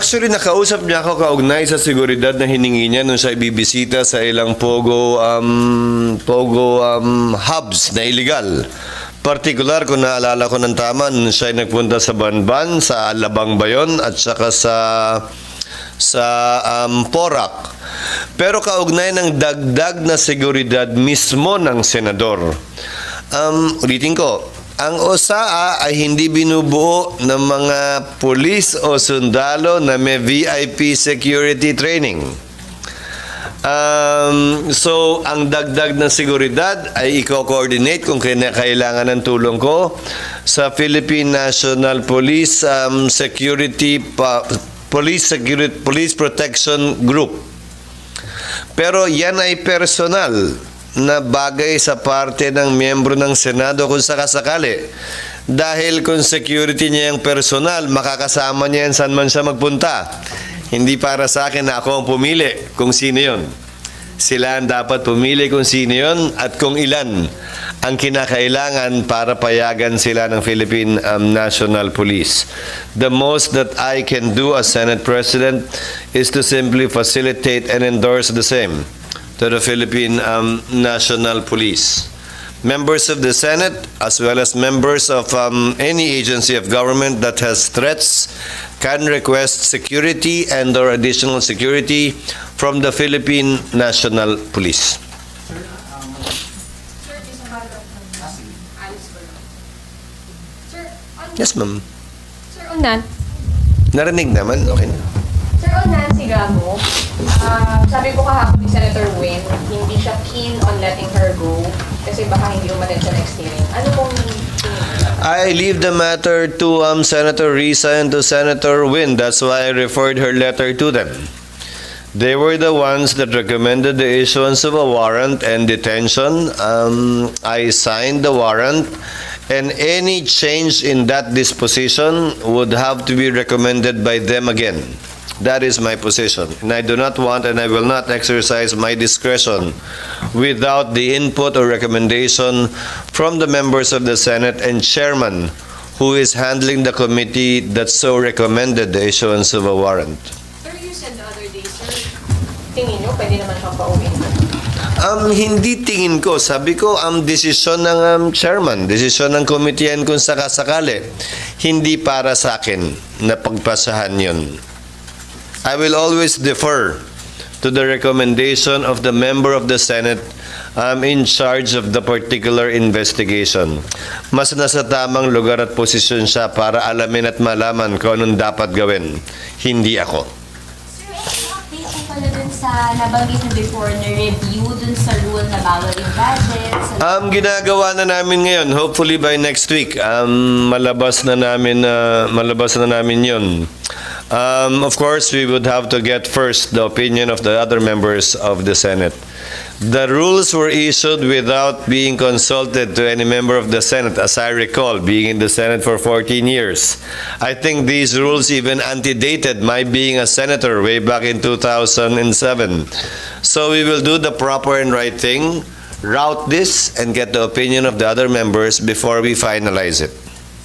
Actually, nakausap niya ako kaugnay sa seguridad na hiningi niya nung siya ibibisita sa ilang pogo hubs na illegal. Partikular, kung naalala ko ng tama, nung siya nagpunta sa Banban, sa Alabang Bayon, at saka sa Porac. Pero kaugnay ng dagdag na seguridad mismo ng senador. Ulitin ko, ang OSAA ay hindi binubuo ng mga pulis o sundalo na may VIP security training. So, ang dagdag na seguridad ay i-coordinate kung kailangan ng tulong ko sa Philippine National Police Police Protection Group. Pero yan ay personal na bagay sa parte ng miyembro ng Senado kung sakasakali. Dahil kung security niya yung personal, makakasama niya yan saan man siya magpunta. Hindi para sa akin na ako ang pumili kung sino yun. Sila ang dapat pumili kung sino yun at kung ilan ang kinakailangan para payagan sila ng Philippine National Police. The most that I can do as Senate President is to simply facilitate and endorse the same to the Philippine National Police. Members of the Senate, as well as members of any agency of government that has threats, can request security and or additional security from the Philippine National Police. Yes, ma'am. Sir, on that, Narinig naman, okay na. Sir, on Nancy Gamo, sabi ko kahapon ni Senator Win, hindi siya keen on letting her go kasi baka hindi umaten sa next hearing. Ano pong tingin niyo? I leave the matter to Senator Risa and to Senator Win. That's why I referred her letter to them. They were the ones that recommended the issuance of a warrant and detention. I signed the warrant, and any change in that disposition would have to be recommended by them again. That is my position. And I do not want and I will not exercise my discretion without the input or recommendation from the members of the Senate and chairman who is handling the committee that so recommended the issuance of a warrant. Sir, you said the other day, sir, tingin niyo pwede naman siyang pauwiin? Hindi tingin ko. Sabi ko, desisyon ng chairman, desisyon ng committee yan kung sakasakali. Hindi para sa akin na pagpasahan yun. I will always defer to the recommendation of the member of the Senate in charge of the particular investigation. Mas nasa tamang lugar at posisyon siya para alamin at malaman kung anong dapat gawin. Hindi ako. Sir, update po pala dun sa nabanggit na before na review dun sa rule na bawal yung budget. Ginagawa na namin ngayon. Hopefully by next week, malabas na namin yun. Of course, we would have to get first the opinion of the other members of the Senate. The rules were issued without being consulted to any member of the Senate, as I recall, being in the Senate for 14 years. I think these rules even antedated my being a senator way back in 2007. So we will do the proper and right thing, route this, and get the opinion of the other members before we finalize it.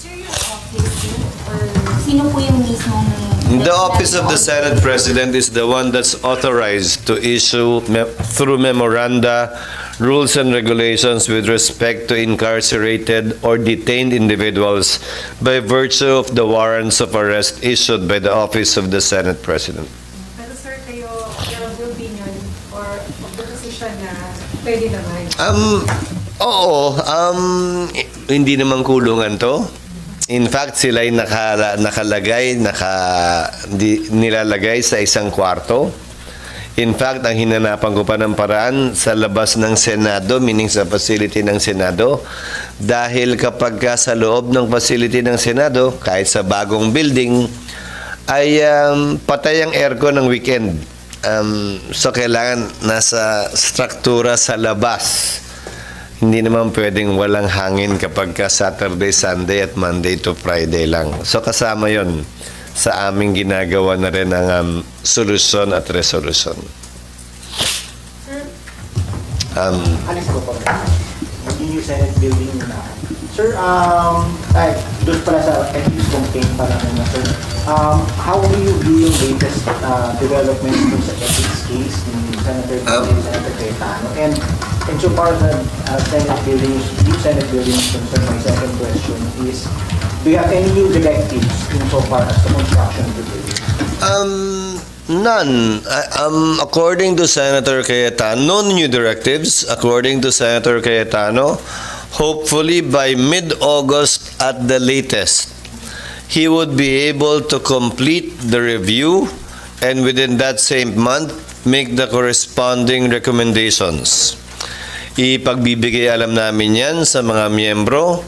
Sir, yung office or sino po yung mismong The Office of the Senate President is the one that's authorized to issue through memoranda rules and regulations with respect to incarcerated or detained individuals by virtue of the warrants of arrest issued by the Office of the Senate President. Pero sir, kayo, your opinion or of the position na pwede naman? Oo, hindi naman kulungan to. In fact, sila ay nilalagay sa isang kwarto. In fact, ang hinanapan ko pa ng paraan sa labas ng Senado, meaning sa facility ng Senado, dahil kapag sa loob ng facility ng Senado, kahit sa bagong building, ay patay ang aircon ng weekend. So, kailangan nasa struktura sa labas. Hindi naman pwedeng walang hangin kapag ka Saturday, Sunday at Monday to Friday lang. So kasama yon sa aming ginagawa na rin ang solusyon at resolution. yung new Senate building na. Sir, doon pala sa ethics complaint pala na, sir. How do you view yung latest developments dun sa ethics case ni Senator Senator Cayetano? And so far as Senate building, new Senate building is concerned, my second question is, do you have any new directives in so far as the construction of the building? None. According to Senator Cayetano, no new directives. According to Senator Cayetano, hopefully by mid-August at the latest, he would be able to complete the review and within that same month, make the corresponding recommendations. Ipagbibigay alam namin yan sa mga miyembro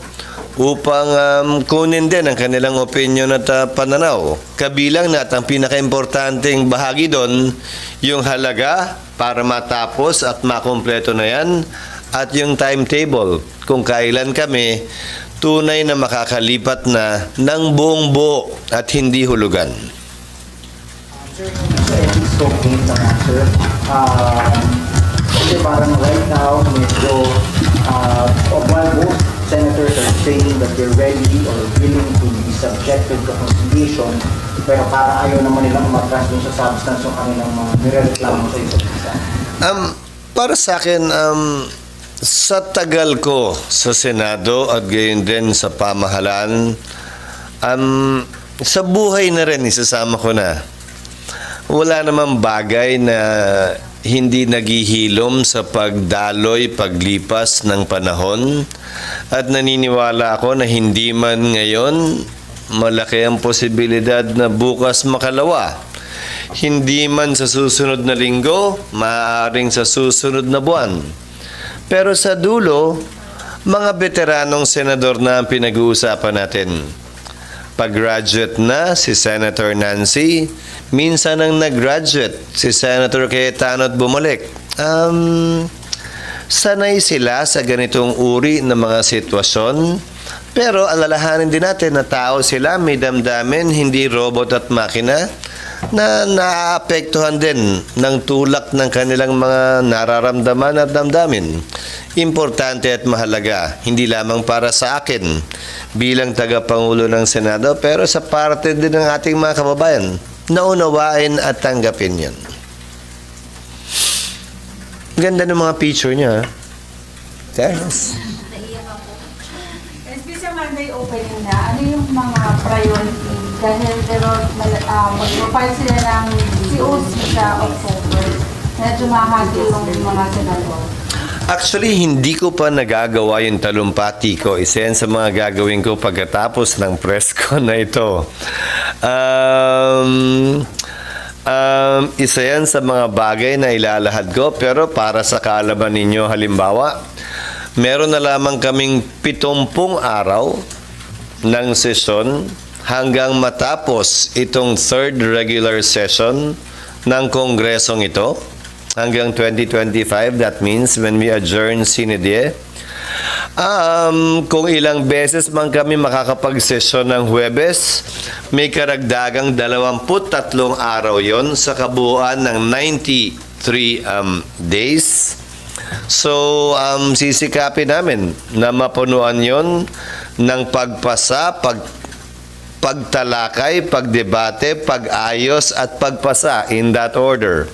upang kunin din ang kanilang opinion at pananaw. Kabilang na at ang pinaka-importanting bahagi doon, yung halaga para matapos at makumpleto na yan at yung timetable kung kailan kami tunay na makakalipat na ng buong buo at hindi hulugan. Sir, sa ethics complaint naman, sir, kasi parang right now, medyo, while both senators are saying that they're ready or willing to be subjected to conciliation, pero para ayaw naman nilang matras dun sa substance ng kanilang mga nirereklamo sa isa't isa. Para sa akin, sa tagal ko sa Senado at gayon din sa pamahalaan, sa buhay na rin, isasama ko na, wala namang bagay na hindi naghihilom sa pagdaloy, paglipas ng panahon at naniniwala ako na hindi man ngayon, malaki ang posibilidad na bukas makalawa. Hindi man sa susunod na linggo, maaaring sa susunod na buwan. Pero sa dulo, mga veteranong senador na ang pinag-uusapan natin. Pag-graduate na si Senator Nancy, minsan ang nag-graduate si Senator Cayetano at bumalik. Sanay sila sa ganitong uri ng mga sitwasyon, pero alalahanin din natin na tao sila, may damdamin, hindi robot at makina, na naaapektuhan din ng tulak ng kanilang mga nararamdaman at damdamin. Importante at mahalaga, hindi lamang para sa akin bilang tagapangulo ng Senado, pero sa parte din ng ating mga kababayan na unawain at tanggapin yan. Ganda ng mga picture niya. Thanks. SB sa Monday opening na, ano yung mga priority? Dahil mag-profile sila ng COC sa October. Medyo mahagi yung mga senador. Actually, hindi ko pa nagagawa yung talumpati ko. Isa yan sa mga gagawin ko pagkatapos ng press ko na ito. Isa yan sa mga bagay na ilalahad ko, pero para sa kaalaman ninyo, halimbawa, meron na lamang kaming 70 araw ng sesyon hanggang matapos itong third regular session ng kongresong ito. Hanggang 2025, that means when we adjourn sine die. Kung ilang beses man kami makakapag-sesyon ng Huwebes, may karagdagang 23 araw yon sa kabuuan ng 93 days. So, sisikapin namin na mapunuan yon ng pagpasa, pagtalakay, pagdebate, pag-ayos at pagpasa in that order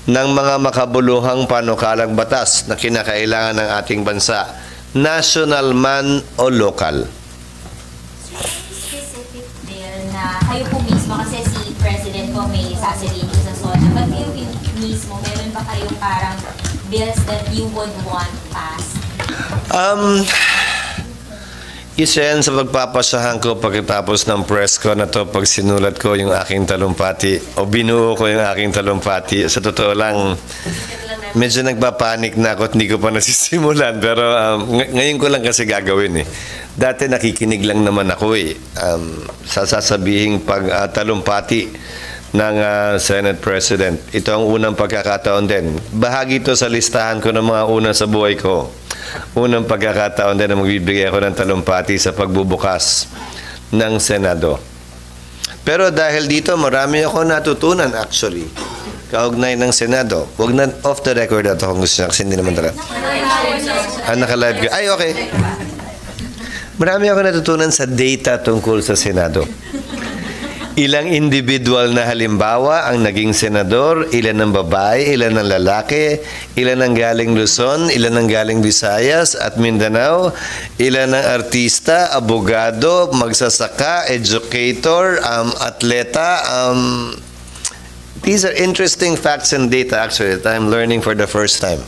ng mga makabuluhang panukalang batas na kinakailangan ng ating bansa, national man o local. Specific bill na kayo po mismo, kasi si President po may sasabihin ko sa SONA, but kayo mismo, meron ba kayong parang bills that you would want passed? Isa yan sa pagpapasahan ko pagkatapos ng press ko na to pag sinulat ko yung aking talumpati o binuo ko yung aking talumpati. Sa totoo lang, medyo nagpapanik na ako at hindi ko pa nasisimulan. Pero ngayon ko lang kasi gagawin eh. Dati nakikinig lang naman ako eh. Sasabihin pag talumpati ng Senate President. Ito ang unang pagkakataon din. Bahagi ito sa listahan ko ng mga una sa buhay ko. Unang pagkakataon din na magbibigay ako ng talumpati sa pagbubukas ng Senado. Pero dahil dito, marami ako natutunan actually. kaugnay ng Senado. Huwag na off the record ito kung gusto niya kasi hindi naman talaga. Naka-live ka. Ay, okay. Marami ako natutunan sa data tungkol sa Senado. Ilang individual na halimbawa ang naging senador, ilan ang babae, ilan ang lalaki, ilan ang galing Luzon, ilan ang galing Visayas at Mindanao, ilan ang artista, abogado, magsasaka, educator, atleta. These are interesting facts and data actually that I'm learning for the first time.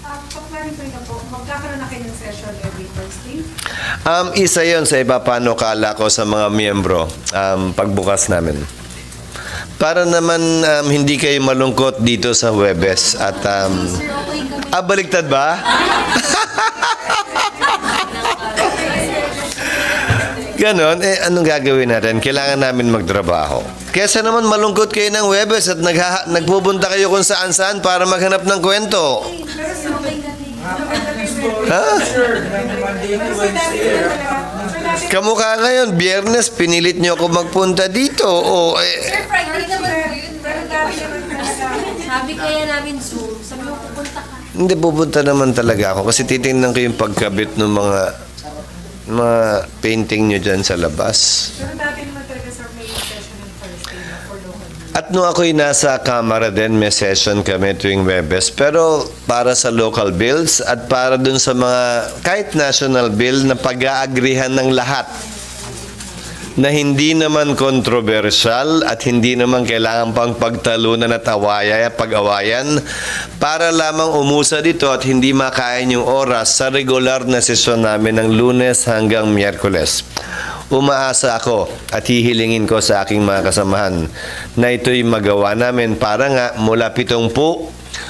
Pa-clarify na po, magkakaroon na kayo ng session every Thursday? Isa yon sa ipapanukala ko sa mga miyembro pagbukas namin. Para naman hindi kayo malungkot dito sa Huwebes at baliktad ba? Ganon, anong gagawin natin? Kailangan namin magtrabaho. Kesa naman malungkot kayo ng Huwebes at nagpupunta kayo kung saan-saan para maghanap ng kwento. Ha? Kamukha ngayon, Biyernes, pinilit niyo ako magpunta dito. Friday naman po yun. Sabi kaya namin Zoom, sabi mo pupunta ka. Hindi, pupunta naman talaga ako kasi titingnan ko yung pagkabit ng mga painting nyo dyan sa labas. Pero dati naman talaga sir, may session ng Thursday na for local. At nung ako'y nasa Kamara din, may session kami tuwing Webes. Pero para sa local bills at para dun sa mga kahit national bill na pag-aagrihan ng lahat na hindi naman kontrobersyal at hindi naman kailangan pang pagtalunan at pag-awayan para lamang umusa dito at hindi makain yung oras sa regular na sesyon namin ng Lunes hanggang Miyerkules. Umaasa ako at hihilingin ko sa aking mga kasamahan na ito'y magawa namin para nga mula 70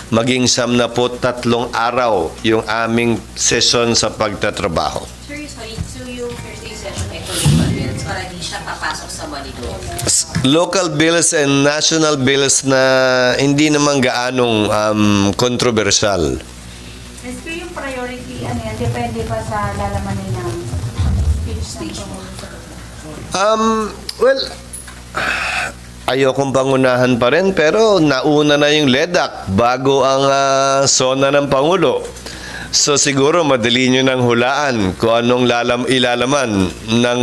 maging 73 araw yung aming sesyon sa pagtatrabaho. Sorry, so yung Thursday session ay political bills para di siya papasok sa Balido. Local bills and national bills na hindi naman gaanong kontrobersyal. Ito yung priority, ano yan, depende pa sa lalamanin ng speech ng Well, ayokong pangunahan pa rin pero nauna na yung LEDAC bago ang SONA ng Pangulo. So siguro madali nyo nang hulaan kung anong ilalaman ng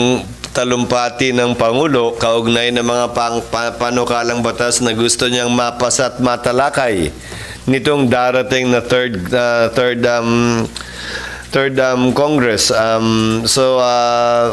talumpati ng Pangulo kaugnay ng mga panukalang batas na gusto niyang mapasa at matalakay nitong darating na third Congress.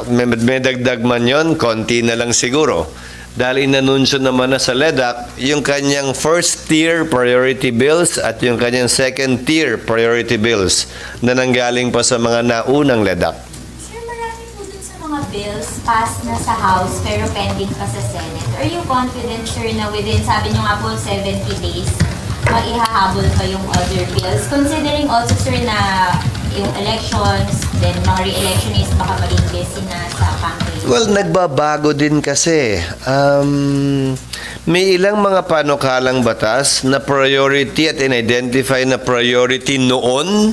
May dagdag man yun, konti na lang siguro. Dahil inanunsyo naman na sa LEDAC yung kanyang first-tier priority bills at yung kanyang second-tier priority bills na nanggaling pa sa mga naunang LEDAC. Sir, marami po dun sa mga bills passed na sa House pero pending pa sa Senate. Are you confident, sir, na within, sabi nyo nga po, 70 days, maihahabol pa yung other bills? Considering also, sir, na yung elections, then mga re-electionists baka maging busy na sa campaign. Well, nagbabago din kasi. May ilang mga panukalang batas na priority at in-identify na priority noon.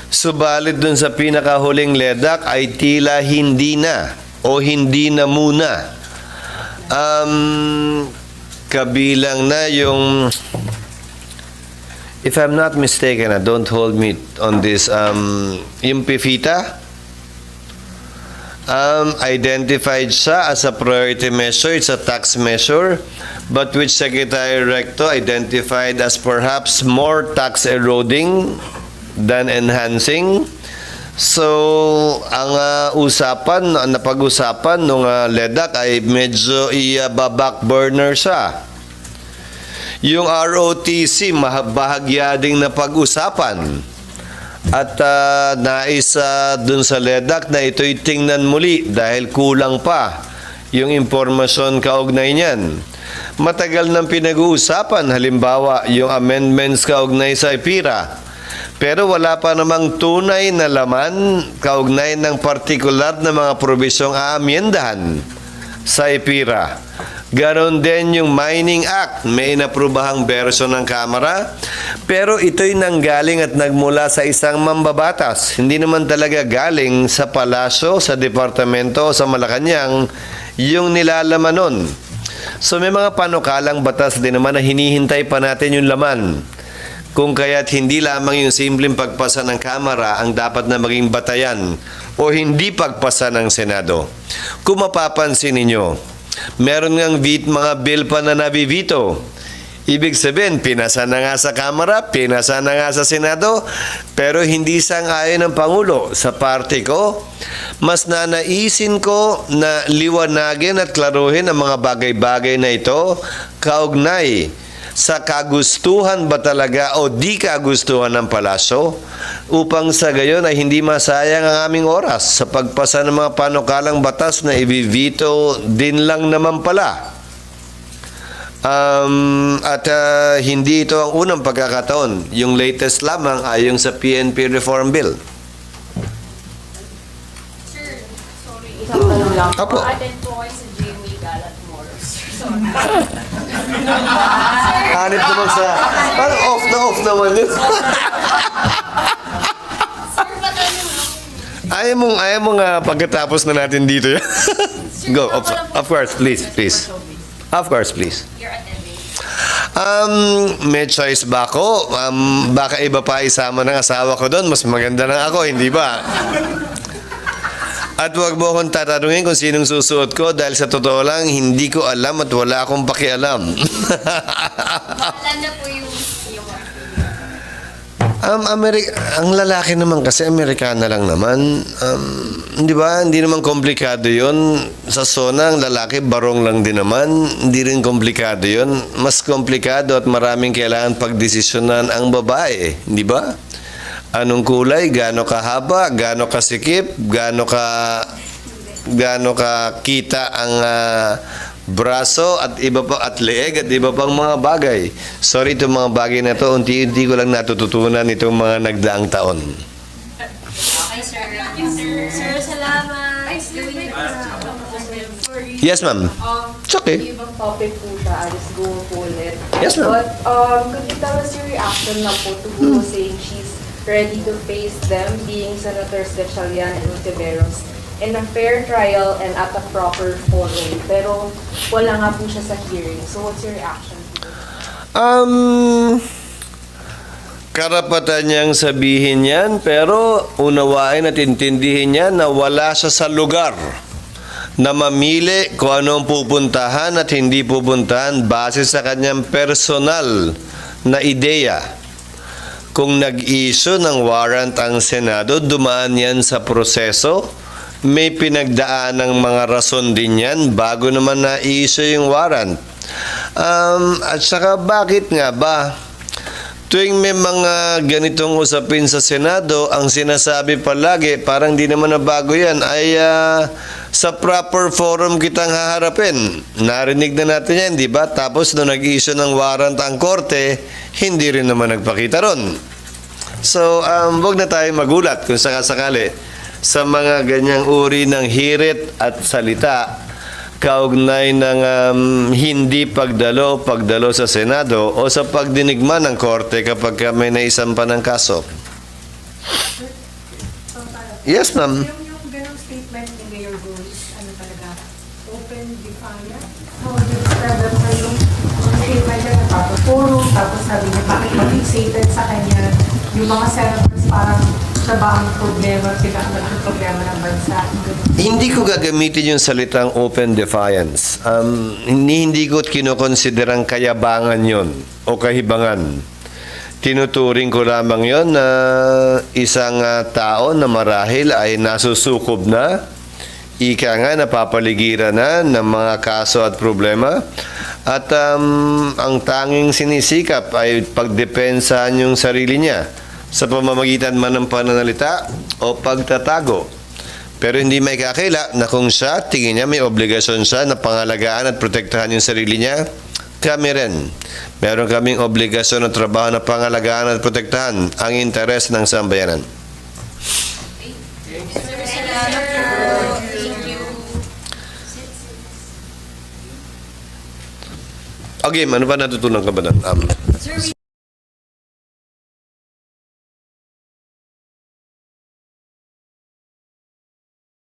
Subalit dun sa pinakahuling LEDAC ay tila hindi na o hindi na muna. Kabilang na yung, if I'm not mistaken, don't hold me on this, yung PIFITA, identified siya as a priority measure. It's a tax measure, but which Secretary Recto identified as perhaps more tax eroding than enhancing. So, ang napag-usapan nung LEDAC ay medyo i-back burner siya. Yung ROTC, bahagya ding napag-usapan. At nais dun sa LEDAC na ito'y tingnan muli dahil kulang pa yung impormasyon kaugnay niyan. Matagal nang pinag-uusapan, halimbawa yung amendments kaugnay sa IPIRA. Pero wala pa namang tunay na laman kaugnay ng partikular na mga probisyong aamyendahan sa IPIRA. Ganon din yung Mining Act, may inaprubahang version ng Kamara, pero ito'y nanggaling at nagmula sa isang mambabatas. Hindi naman talaga galing sa palasyo, sa departamento o sa Malacanang yung nilalaman nun. So may mga panukalang batas din naman na hinihintay pa natin yung laman. Kung kaya't hindi lamang yung simpleng pagpasa ng Kamara ang dapat na maging batayan o hindi pagpasa ng Senado. Kung mapapansin ninyo, meron ngang mga bill pa na nabibito. Ibig sabihin, pinasa na nga sa Kamara, pinasa na nga sa Senado, pero hindi sang-ayon ng Pangulo. Sa parte ko, mas nanaisin ko na liwanagin at klaruhin ang mga bagay-bagay na ito kaugnay sa kagustuhan ba talaga o di kagustuhan ng palasyo upang sa gayon ay hindi masayang ang aming oras sa pagpasa ng mga panukalang batas na ibivito din lang naman pala. Hindi ito ang unang pagkakataon. Yung latest lamang ay yung sa PNP Reform Bill. Sir, sorry. Isang tanong lang. Apo. Attend po kayo sa GMA Galat Moros. Sorry. Hanip naman sa... Parang off naman yun. Sir, patanong lang. Ayaw mo nga pagkatapos na natin dito yan. Go. Of course, please. Of course, please. You're attending. May choice ba ako? Baka iba pa isama ng asawa ko doon. Mas maganda na ako, hindi ba? At huwag mo akong tatanungin kung sinong susuot ko dahil sa totoo lang, hindi ko alam at wala akong pakialam. Bahala na po yung Ang lalaki naman kasi Amerikana lang naman. Di ba? Hindi naman komplikado yun. Sa SONA, ang lalaki barong lang din naman. Hindi rin komplikado yun. Mas komplikado at maraming kailangan pagdesisyonan ang babae. Di ba? Anong kulay, gaano kahaba, gaano kasikip, gaano ka kita ang braso at iba pa at leeg at iba pang mga bagay. Sorry, itong mga bagay na to, unti-unti ko lang natututunan itong mga nagdaang taon. Okay, sir. Sir, salamat. Gawin niyo po. Yes, ma'am. It's okay. Ibang topic po siya, Alice go po ulit. Yes, ma'am. But could you tell us your reaction na po to who was saying she's ready to face them, being Senators Gatchalian and Ontiveros, in a fair trial and at a proper forum? Pero wala nga po siya sa hearing. So what's your reaction to this? Karapatan niyang sabihin yan, pero unawain at intindihin niya na wala siya sa lugar na mamili kung anong pupuntahan at hindi pupuntahan base sa kanyang personal na ideya. Kung nag-issue ng warrant ang Senado, dumaan yan sa proseso. May pinagdaan ng mga rason din yan bago naman na-issue yung warrant. At saka bakit nga ba? Tuwing may mga ganitong usapin sa Senado, ang sinasabi palagi, parang di naman na bago yan, ay sa proper forum kitang haharapin. Narinig na natin yan, di ba? Tapos nung nag-issue ng warrant ang korte, hindi rin naman nagpakita ron. So, wag na tayo magulat kung sakasakali sa mga ganyang uri ng hirit at salita kaugnay ng hindi pagdalo sa Senado o sa pagdinigma ng korte kapag may naisampa ng kaso. Yes, ma'am. Yung ganong statement ni Mayor Rose, ano talaga, open defiant? So, describe them sa yung statement niya nagpapapuro, tapos sabi niya bakit ma-fixated sa kanya yung mga senators parang siya ba ang problema, sila ang naging problema ng bansa. Hindi ko gagamitin yung salitang open defiance. Hindi ko kinokonsiderang kayabangan yon o kahibangan. Tinuturing ko lamang yon na isang tao na marahil ay nasusukob na, ika nga napapaligiran na ng mga kaso at problema, at ang tanging sinisikap ay pagdepensahan yung sarili niya sa pamamagitan man ng pananalita o pagtatago. Pero hindi may kakila na kung siya, tingin niya may obligasyon siya na pangalagaan at protektahan yung sarili niya, kami rin. Meron kaming obligasyon at trabaho na pangalagaan at protektahan ang interes ng sambayanan. Sir, salamat. Thank you. Okay, ano ba natutunan ka ba nun? Sir,